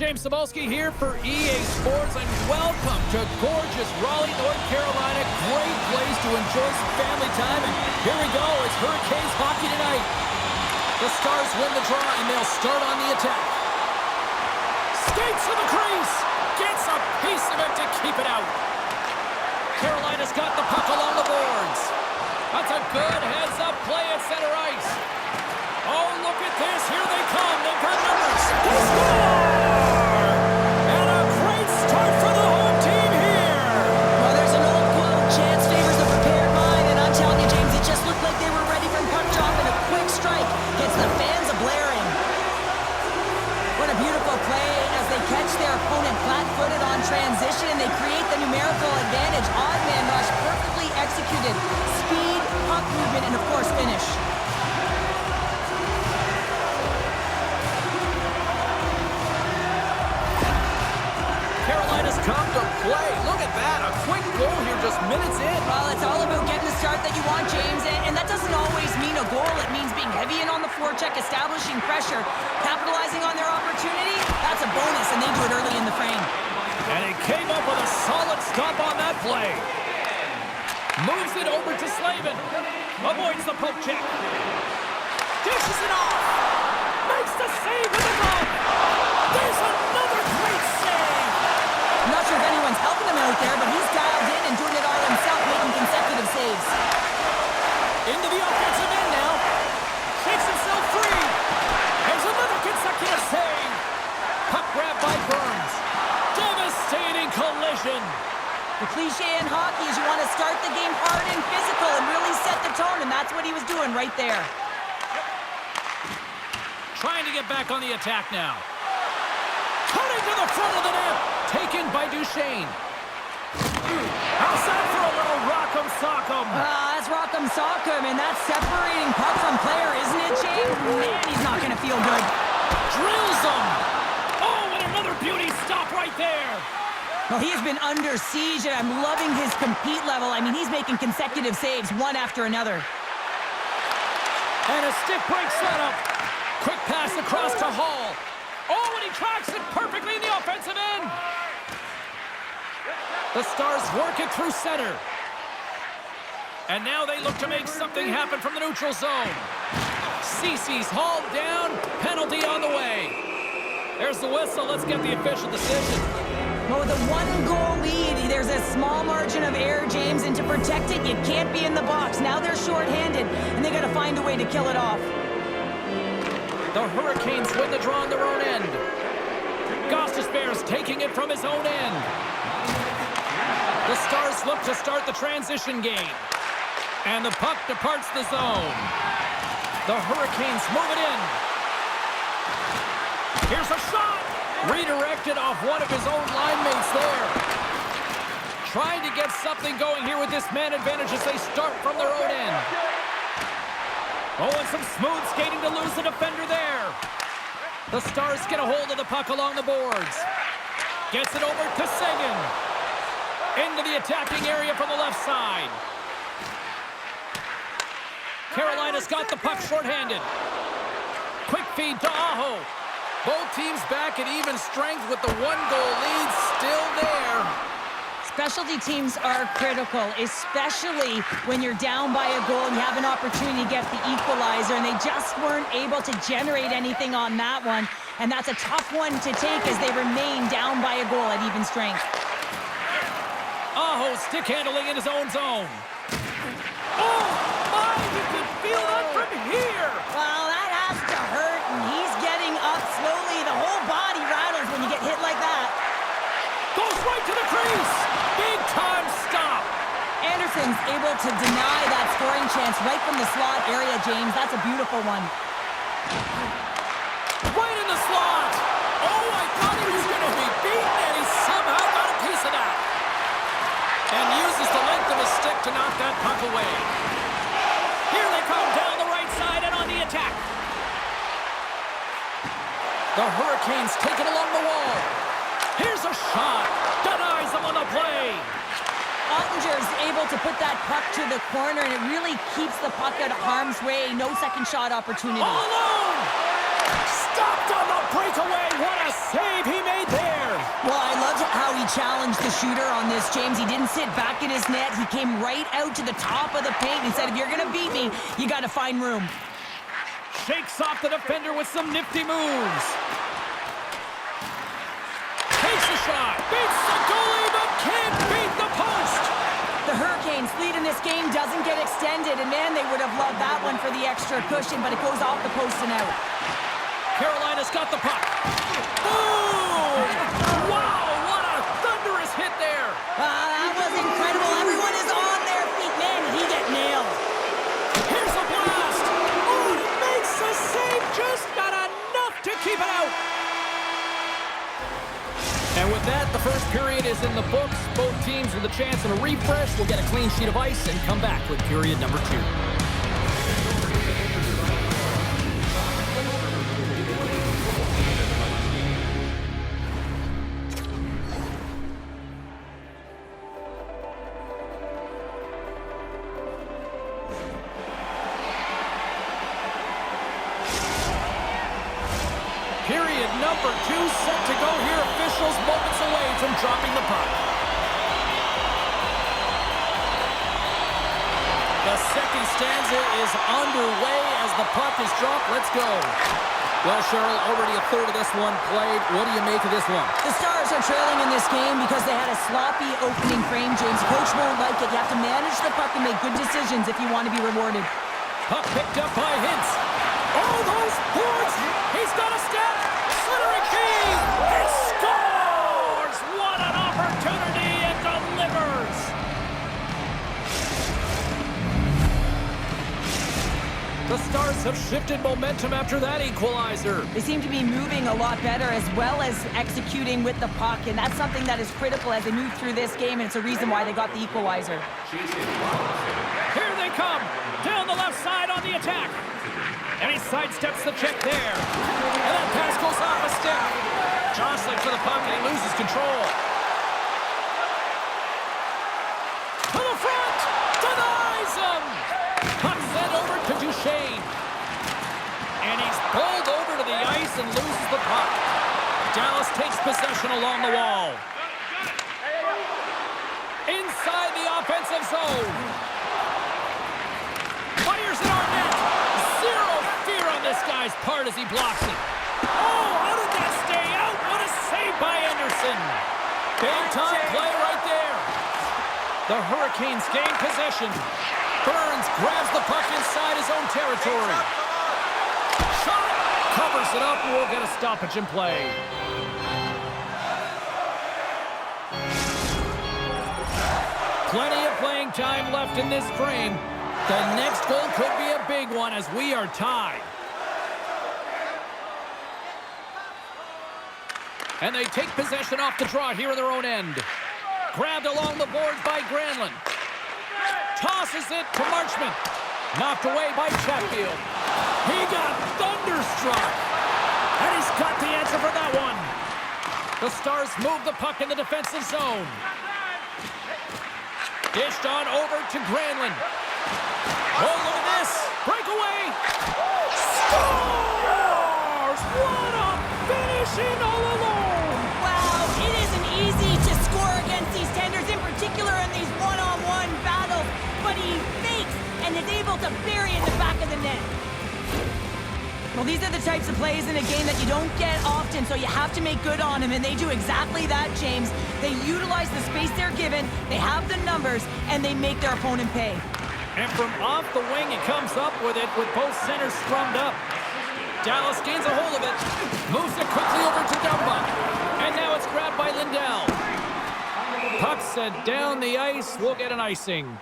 James Cebulski here for EA Sports, and welcome to gorgeous Raleigh, North Carolina. Great place to enjoy some family time, and here we go. It's Hurricanes hockey tonight. The Stars win the draw, and they'll start on the attack. Skates to the crease. Gets a piece of it to keep it out. Carolina's got the puck along the boards. That's a good heads-up play at center ice. Oh, look at this. Here they come. They've got numbers. They score! And a great start for the home team here. Well, there's an old quote, chance favors the prepared mind, and I'm telling you, James, it just looked like they were ready for puck drop, and a quick strike gets the fans a-blaring. What a beautiful play as they catch their opponent flat-footed on transition, and they create the numerical advantage. Odd man rush, perfectly executed. Speed, puck movement, and of course, finish. Carolina's come to play. Look at that. A quick goal here just minutes in. Well, it's all about getting the start that you want, James, and that doesn't always mean a goal. It means being heavy in on the forecheck, establishing pressure, capitalizing on their opportunity. That's a bonus, and they do it early in the frame. And he came up with a solid stop on that play. Moves it over to Slavin. Avoids the poke check. Dishes it off. Makes the save with the glove. There's another great save. I'm not sure if anyone's helping him out there, but he's dialed in and doing it all himself, making consecutive saves. Into the offensive end now. Shakes himself free. There's another consecutive save. Puck grab by Burns. Devastating collision. The cliche in hockey is you want to start the game hard and physical and really set the tone, and that's what he was doing right there. Trying to get back on the attack now. Cutting to the front of the net. Taken by Duchesne. Outside for a little rock'em sock'em. That's rock'em sock'em, and that's separating puck from player, isn't it, James? Man, he's not going to feel good. Drills him. Oh, and another beauty stop right there. Well, he has been under siege, and I'm loving his compete level. I mean, he's making consecutive saves, one after another. And a stick break setup. Quick pass across to Hall. Oh, and he tracks it perfectly in the offensive end. The Stars work it through center. And now they look to make something happen from the neutral zone. Cece's hauled down. Penalty on the way. There's the whistle. Let's get the official decision. Well, with a one-goal lead, there's a small margin of error, James, and to protect it, you can't be in the box. Now they're short-handed, and they got to find a way to kill it off. The Hurricanes win the draw on their own end. Gostisbehere's taking it from his own end. The Stars look to start the transition game. And the puck departs the zone. The Hurricanes move it in. Here's a shot. Redirected off one of his own line mates there. Trying to get something going here with this man advantage as they start from their own end. Oh, and some smooth skating to lose the defender there. The Stars get a hold of the puck along the boards. Gets it over to Seguin. Into the attacking area from the left side. Carolina's got the puck shorthanded. Quick feed to Aho. Both teams back at even strength with the one-goal lead still there. Specialty teams are critical, especially when you're down by a goal and you have an opportunity to get the equalizer, and they just weren't able to generate anything on that one. And that's a tough one to take as they remain down by a goal at even strength. Aho stick handling in his own zone. Oh, my, you can feel that from here. Well, that has to hurt, and he's getting up slowly. The whole body rattles when you get hit like that. Goes right to the crease. Big time stop. Anderson's able to deny that scoring chance right from the slot area, James. That's a beautiful one. Right in the slot. Oh, I thought he was going to be beaten, and he somehow got a piece of that. And uses the length of his stick to knock that puck away. Here they come down the right side and on the attack. The Hurricanes take it along the wall. Here's a shot. Denies them on the play. Ottinger's able to put that puck to the corner, and it really keeps the puck out of harm's way. No second shot opportunity. All alone. stopped on the breakaway. What a save he made there. Well, I loved how he challenged the shooter on this, James. He didn't sit back in his net. He came right out to the top of the paint and said, if you're going to beat me, you got to find room. Shakes off the defender with some nifty moves. Takes a shot. Beats the goalie, but can't beat the post. The Hurricanes' lead in this game doesn't get extended, and man, they would have loved that one for the extra cushion, but it goes off the post and out. Carolina's got the puck. Boom! Wow, what a thunderous hit there. That was incredible. Everyone is on their feet. Man, he get nailed. Here's a blast. Oh, he makes a save. Just got enough to keep it out. And with that, the first period is in the books. Both teams with a chance and a refresh will get a clean sheet of ice and come back with period number 2. Period number 2 set to go here. Officials moments away from dropping the puck. The second stanza is underway as the puck is dropped. Let's go. Well, Cheryl, already a third of this one played. What do you make of this one? The Stars are trailing in this game because they had a sloppy opening frame, James. Coach won't like it. You have to manage the puck and make good decisions if you want to be rewarded. Puck picked up by Hintz. Oh, those boards! He's got a step! Centering key! He scores! What an opportunity and delivers! The Stars have shifted momentum after that equalizer. They seem to be moving a lot better as well as executing with the puck, and that's something that is critical as they move through this game, and it's a reason why they got the equalizer. Here they come! Down the left side on the attack! And he sidesteps the check there. And that pass goes off a stick. Jostling for the puck, and he loses control. To the front! Denies him! Puck sent over to Duchesne. And he's pulled over to the ice and loses the puck. Dallas takes possession along the wall. Inside the offensive zone. Fires it on net. Zero fear on this guy's part as he blocks it. Oh, how did that stay out? What a save by Anderson. Big time play right there. The Hurricanes gain possession. Burns grabs the puck inside his own territory. Shot. Covers it up. We'll get a stoppage in play. Plenty of playing time left in this frame. The next goal could be a big one as we are tied. And they take possession off the draw here in their own end. Grabbed along the boards by Granlund. Tosses it to Marchment. Knocked away by Chatfield. He got thunderstruck. And he's got the answer for that one. The Stars move the puck in the defensive zone. Dished on over to Granlund. Oh, look at this. Breakaway. Scores! What a finish in all alone. Wow, it isn't easy to score against these tenders, in particular in these one-on-one battles, but he fakes and is able to bury in the back of the net. Well, these are the types of plays in a game that you don't get often, so you have to make good on them, and they do exactly that, James. They utilize the space they're given, they have the numbers, and they make their opponent pay. And from off the wing, he comes up with it with both centers scrummed up. Dallas gains a hold of it, moves it quickly over to Dumba, and now it's grabbed by Lindell. Puck sent down the ice, we'll get an icing.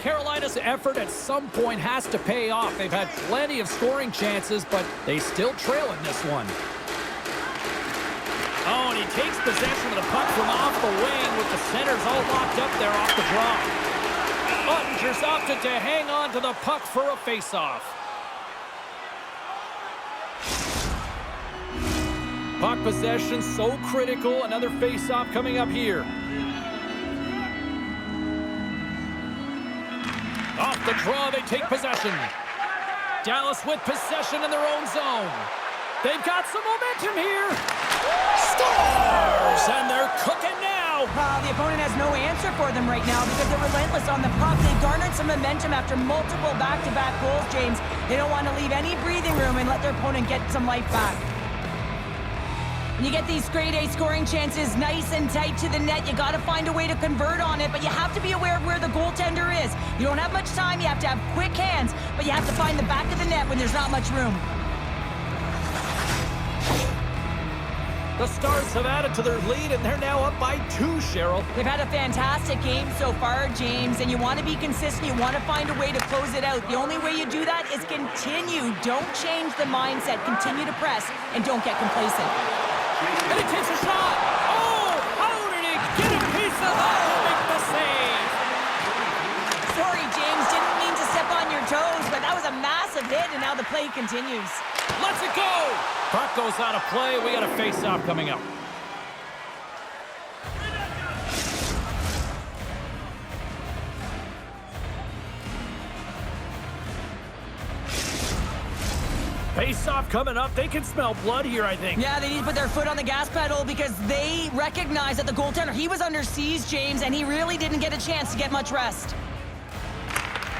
Carolina's effort at some point has to pay off. They've had plenty of scoring chances, but they still trail in this one. Oh, and he takes possession of the puck from off the wing with the centers all locked up there off the draw. Ottinger's opted to hang on to the puck for a face-off. Puck possession so critical. Another face-off coming up here. Off the draw, they take possession. Dallas with possession in their own zone. They've got some momentum here. Stars! And they're cooking now. The opponent has no answer for them right now because they're relentless on the puck. They garnered some momentum after multiple back-to-back goals, James. They don't want to leave any breathing room and let their opponent get some life back. When you get these grade A scoring chances nice and tight to the net, you got to find a way to convert on it, but you have to be aware of where the goaltender is. You don't have much time, you have to have quick hands, but you have to find the back of the net when there's not much room. The Stars have added to their lead, and they're now up by 2, Cheryl. They've had a fantastic game so far, James, and you want to be consistent. You want to find a way to close it out. The only way you do that is continue. Don't change the mindset. Continue to press, and don't get complacent. And he takes a shot. Oh, how did he get a piece of that to make the save? Sorry, James, didn't mean to step on your toes, but that was a massive hit, and now the play continues. Let's it go! Puck goes out of play. We got a face-off coming up. Face-off coming up. They can smell blood here, I think. Yeah, they need to put their foot on the gas pedal because they recognize that the goaltender, he was under siege, James, and he really didn't get a chance to get much rest.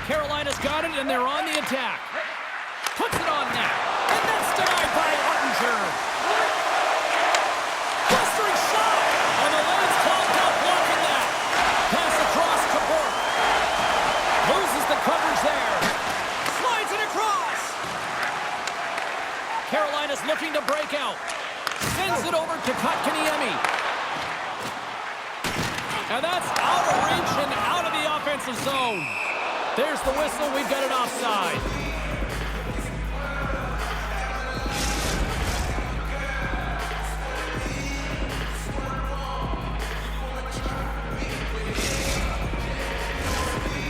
Carolina's got it, and they're on the attack. Puts it on net. And that's denied by Ottinger. Blistering shot! And the lane's clogged up, blocking that. Pass across to Burke. Loses the coverage there. Slides it across. Carolina's looking to break out. Sends it over to Kotkaniemi. And that's out of reach and out of the offensive zone. There's the whistle. We've got it offside.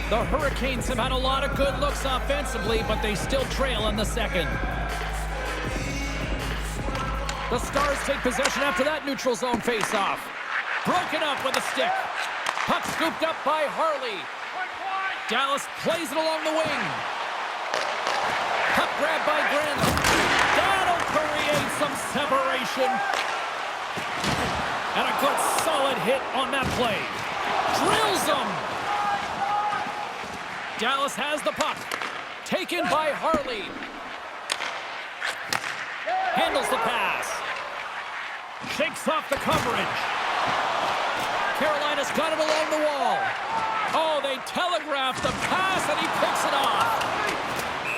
The Hurricanes have had a lot of good looks offensively, but they still trail in the second. The Stars take possession after that neutral zone face-off. Broken up with a stick. Puck scooped up by Harley. Dallas plays it along the wing. Puck grabbed by Granlund. That'll create some separation. And a good solid hit on that play. Drills them. Dallas has the puck. Taken by Harley. Handles the pass. Shakes off the coverage. Carolina's got it along the wall. Oh, they telegraphed the pass, and he picks it off.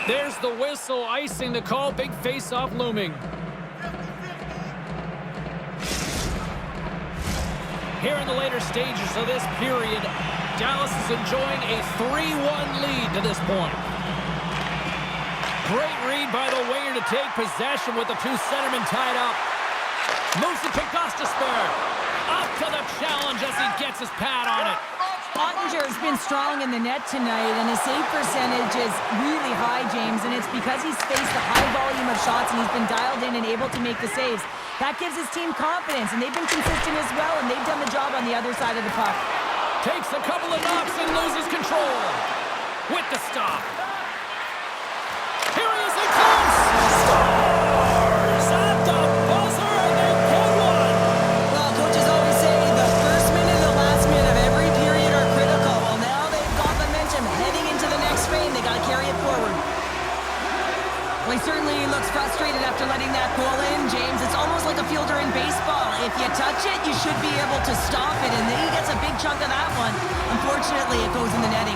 There's the whistle, icing the call. Big face-off looming. Here in the later stages of this period, Dallas is enjoying a 3-1 lead to this point. Great read by the winger to take possession with the two centermen tied up. Moves it to Gostisbehere. Up to the challenge as he gets his pad on it. Ottinger's been strong in the net tonight, and his save percentage is really high, James, and it's because he's faced a high volume of shots and he's been dialed in and able to make the saves. That gives his team confidence, and they've been consistent as well, and they've done the job on the other side of the puck. Takes a couple of knocks and loses control. With the stop. Here he is in close. Stars at the buzzer, and they get one. Well, coaches always say the first minute and the last minute of every period are critical. Well, now they've got momentum heading into the next frame. They got to carry it forward. Well, he certainly looks frustrated after letting that goal in, James. It's almost like a fielder in baseball. If you touch it, you should be able to stop it, and then he gets a big chunk of that one. Unfortunately, it goes in the netting.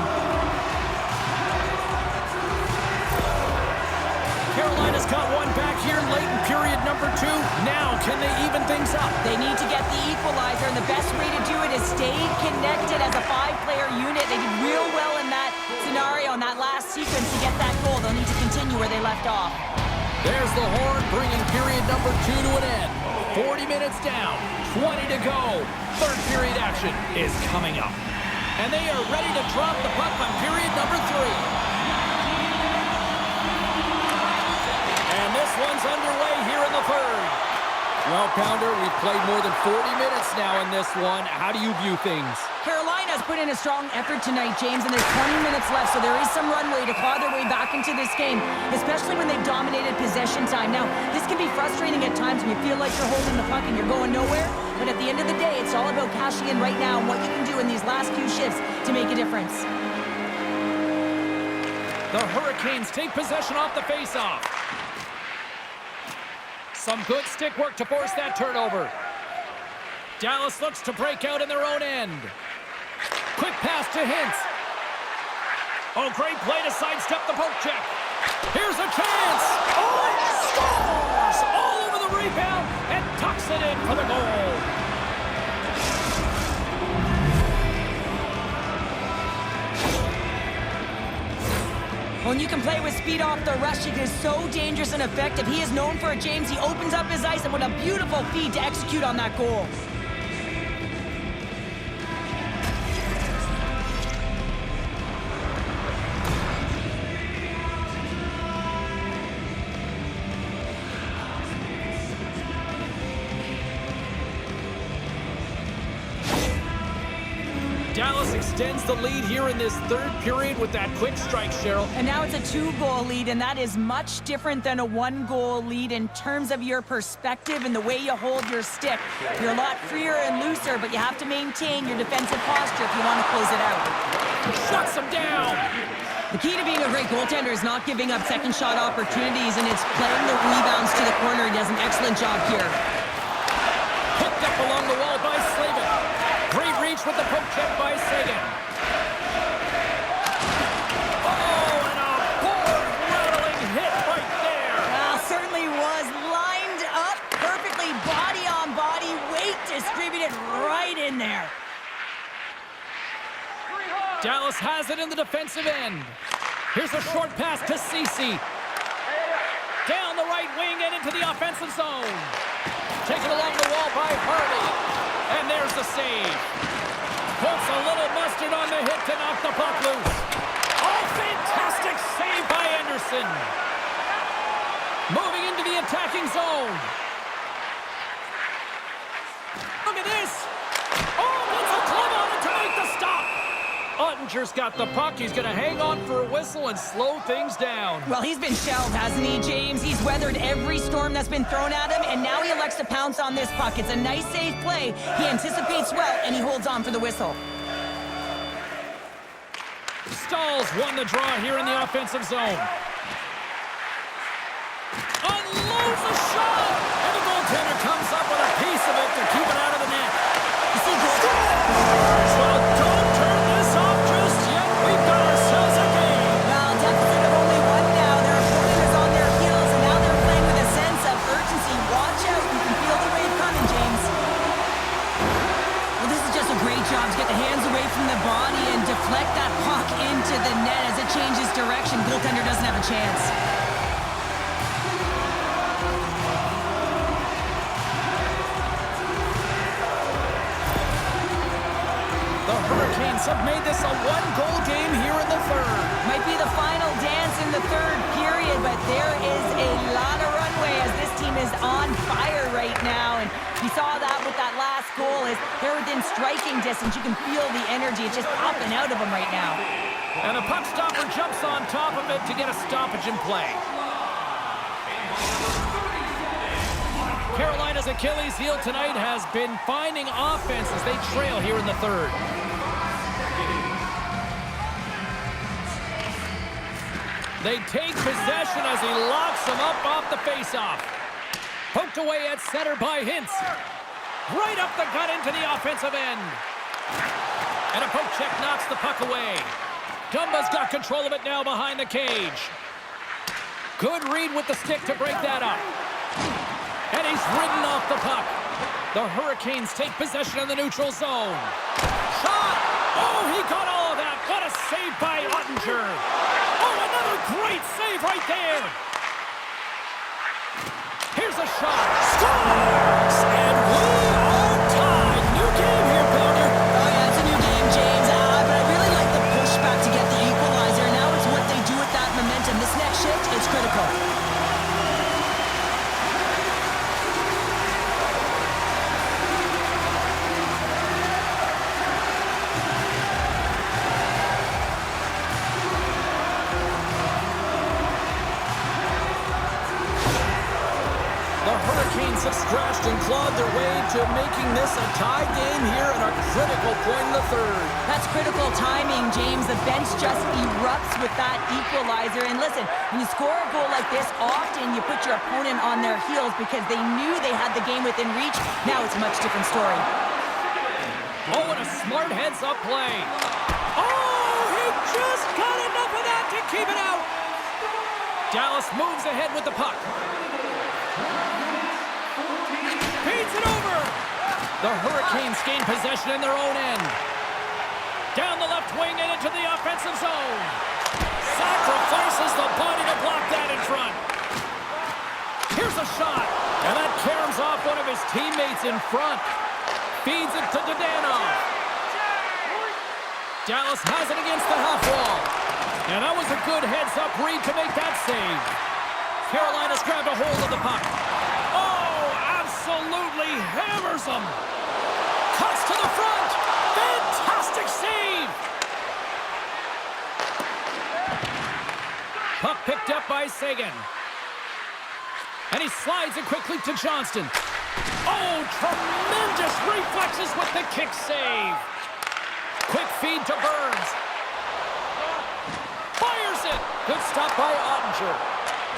Carolina's got one back here late in period number 2. Now, can they even things up? They need to get the equalizer, and the best way to do it is stay connected as a 5-player unit. They did real well in that scenario, in that last sequence to get that goal. They'll need to continue where they left off. There's the horn, bringing period number 2 to an end. 40 minutes down, 20 to go. Third period action is coming up. And they are ready to drop the puck on period number 3. And this one's underway here in the third. Well, Pounder, we've played more than 40 minutes now in this one. How do you view things? Carolina's put in a strong effort tonight, James, and there's 20 minutes left, so there is some runway to claw their way back into this game, especially when they've dominated possession time. Now, this can be frustrating at times when you feel like you're holding the puck and you're going nowhere, but at the end of the day, it's all about cashing in right now and what you can do in these last few shifts to make a difference. The Hurricanes take possession off the faceoff. Some good stick work to force that turnover. Dallas looks to break out in their own end. Quick pass to Hintz. Oh, great play to sidestep the poke check. Here's a chance. Oh, he scores! All over the rebound and tucks it in for the goal. When you can play with speed off the rush, he is so dangerous and effective. He is known for it, James. He opens up his ice, and what a beautiful feed to execute on that goal. Dallas extends the lead here in this third period with that quick strike, Cheryl. And now it's a 2-goal lead, and that is much different than a 1-goal lead in terms of your perspective and the way you hold your stick. You're a lot freer and looser, but you have to maintain your defensive posture if you want to close it out. Shuts him down. The key to being a great goaltender is not giving up second shot opportunities, and it's playing the rebounds to the corner. He does an excellent job here. Picked up along the wall by Slavin. Great reach with the poke check by Sagan. Oh, and a board-rattling hit right there. Well, certainly was lined up perfectly, body on body, weight distributed right in there. Dallas has it in the defensive end. Here's a short pass to Ceci. Down the right wing and into the offensive zone. Taken along the wall by Harvey. And there's the save. Puts a little mustard on the hit to knock the puck loose. Oh, fantastic save by Anderson. Moving into the attacking zone. Look at this. Oh, gets a club on it to make the stop. Ottinger's got the puck. He's going to hang on for a whistle and slow things down. Well, he's been shelled, hasn't he, James? He's weathered every storm that's been thrown at him, and now he elects to pounce on this puck. It's a nice, safe play. He anticipates well, and he holds on for the whistle. Stahls won the draw here in the offensive zone. Unloads a shot! And the goaltender comes up with a piece of it to keep it out of the net. Scores! Well, don't turn this off just yet. We've got ourselves a game. Well, deficit of only one now. Their opponent is on their heels, and now they're playing with a sense of urgency. Watch out. You can feel the wave coming, James. Well, this is just a great job to get the hands away from the body and deflect that puck into the net as it changes direction. Goaltender doesn't have a chance. The Hurricanes have made this a one-goal game here in the third. Might be the final dance in the third period, but there is a lot of runway as this team is on fire right now. And you saw that with that last goal. Is they're within striking distance. You can feel the energy. It's just popping out of them right now. And the puck stopper jumps on top of it to get a stoppage in play. Carolina's Achilles heel tonight has been finding offense as they trail here in the third. They take possession as he locks them up off the faceoff. Poked away at center by Hintz. Right up the gut into the offensive end. And a poke check knocks the puck away. Dumba's got control of it now behind the cage. Good read with the stick to break that up. And he's ridden off the puck. The Hurricanes take possession in the neutral zone. Shot! Oh, he got all of that. What a save by Ottinger. Oh, another great save right there. Here's a shot. Scores! And we are tied. New game here, Pounder. Oh, yeah, it's a new game, James. But I really like the pushback to get the equalizer. Now it's what they do with that momentum. This next shift. shift is critical. The Hurricanes have scratched and clawed their way to making this a tie game here at a critical point in the third. That's critical timing, James. The bench just erupts with that equalizer. And listen, when you score a goal like this, often you put your opponent on their heels because they knew they had the game within reach. Now it's a much different story. Oh, and a smart heads-up play. Oh, he just got enough of that to keep it out. Dallas moves ahead with the puck. Feeds it over. The Hurricanes gain possession in their own end. Down the left wing and into the offensive zone. Sacrifices the body to block that in front. Here's a shot. And that caroms off one of his teammates in front. Feeds it to Dadonov. Dallas has it against the half wall. And that was a good heads-up read to make that save. Carolina's grabbed a hold of the puck. Oh, absolutely hammers him. Cuts to the front. Fantastic save. Puck picked up by Sagan. And he slides it quickly to Johnston. Oh, tremendous reflexes with the kick save. Quick feed to Burns. Fires it. Good stop by Ottinger.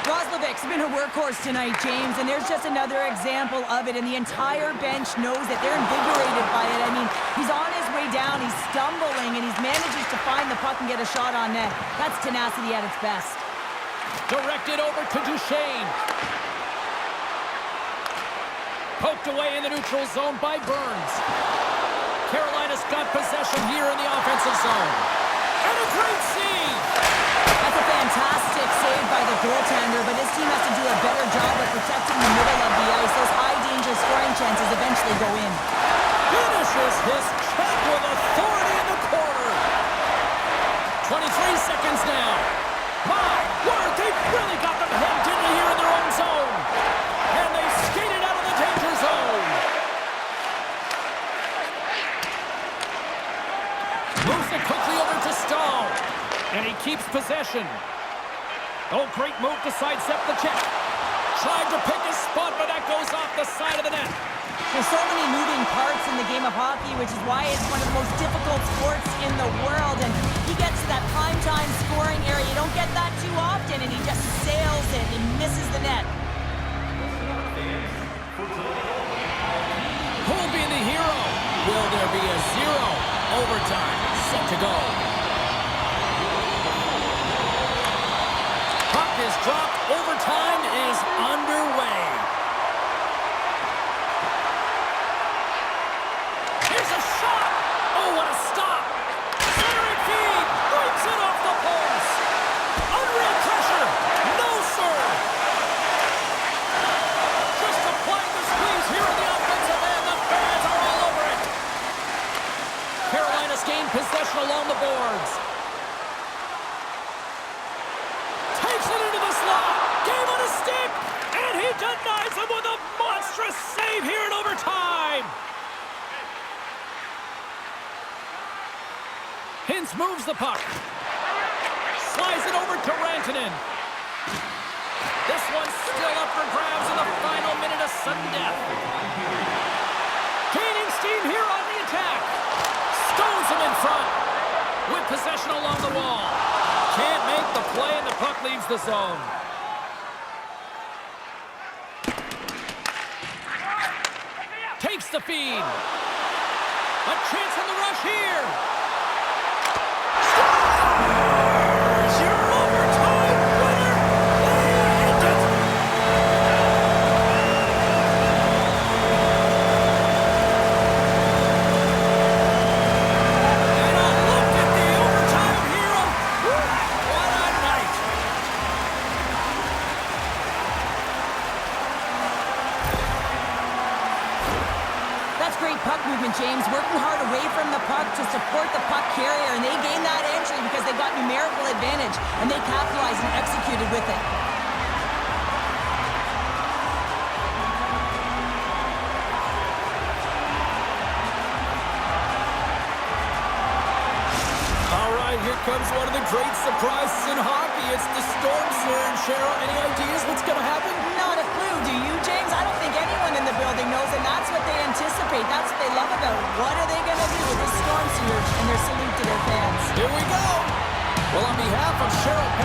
Roslovic's been a workhorse tonight, James, and there's just another example of it, and the entire bench knows that they're invigorated by it. I mean, he's on his way down, he's stumbling, and he's manages to find the puck and get a shot on net. That's tenacity at its best. Directed over to Duchesne. Poked away in the neutral zone by Burns. Carolina's got possession here in the offensive zone. And a great save! That's a fantastic save by the goaltender, but his team has to do a better job of protecting the middle of the ice. Those high-danger scoring chances eventually go in. Finishes his check with authority in the corner. 23 seconds now. My word, they've really got them hemmed in here in their own zone. And they skated out of the danger zone. Moves it quickly over to Stahl. And he keeps possession. Oh, great move to sidestep the check. Tried to pick his spot, but that goes off the side of the net. There's so many moving parts in the game of hockey, which is why it's one of the most difficult sports in the world. And he gets to that primetime scoring area. You don't get that too often, and he just sails it and misses the net. Who'll be the hero? Will there be a zero? Overtime set to go. Puck is dropped. Overtime is underway. Here's a shot. Oh, what a stop. Centering feed. Breaks it off the post. Unreal pressure. No, sir. Just applying the squeeze here in the offensive end. The fans are all over it. Carolina's gained possession along the boards. Takes it into the slot. Gave it a stick. And he denies him with a monstrous save here in overtime. Hintz moves the puck. Slides it over to Rantanen. This one's still up for grabs in the final minute of sudden death. Gaining steam here on the attack. Stones him in front. With possession along the wall. Can't make the play and the puck leaves the zone. Takes the feed. A chance on the rush here. Scores! Your overtime winner! And it's... And a look at the overtime hero. What a night! That's great puck movement, James. Working hard away from the puck to support the puck carrier, and they gained that entry because they got numerical advantage, and they capitalized and executed with it. All right, here comes one of the great surprises in hockey. It's the storm surge. Cheryl, any ideas what's going to happen? Not a clue, do you, James? I Well, on behalf of Cheryl